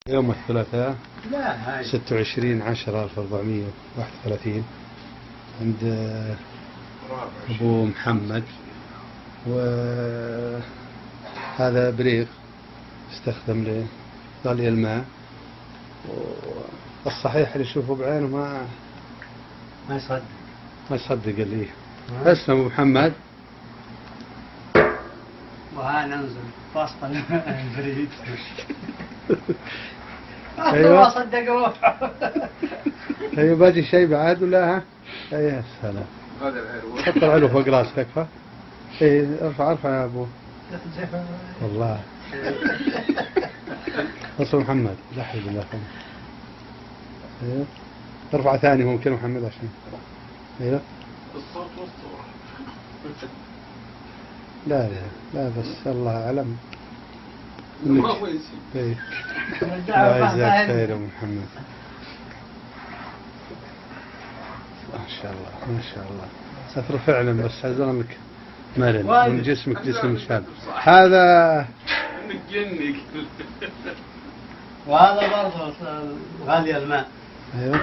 يوم الثلاثاء لا 26/10/1431 عند أبو محمد. وهذا بريق استخدم لغلي الماء، والصحيح اللي يشوفه بعينه ما يصدق اللي اسمه أبو محمد. وها ننزل وسط البريد. أيوة. ما صدقوا. أيوة، باقي شيء بعد ولا؟ يا سلام. حط العلو فوق راسك اكفى. اي ارفع يا ابو. والله. اصل محمد لا حول ولا قوة. ايوه ارفع ثاني ممكن محمد عشان. ايوه الصوت والصورة. لا بس الله اعلم. ما هو ينسي. ايه الله يجزاك خير يا محمد. ما شاء الله ستر فعلا، بس عزمك مرن من جسمك جسم شاب. هذا نجنك. وهذا برضه غالي الماء. ايوه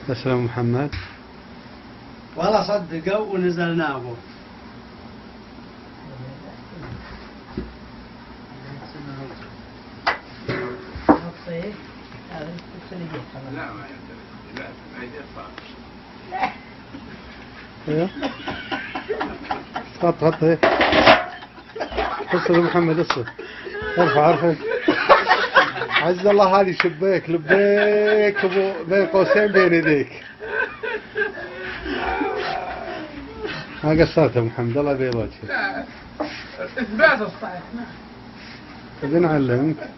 تسلم محمد. ولا صدقوا ونزلناه. لا ما يدري. لا ما يدفع. ايوه حط هيك. اصل محمد اصل ارفع عز الله. هذه شبيك لبيك بين قوسين بين يديك. ما قصرت يا محمد، الله يبيض وجهك. لا اثبات الصحيح. نعلمك.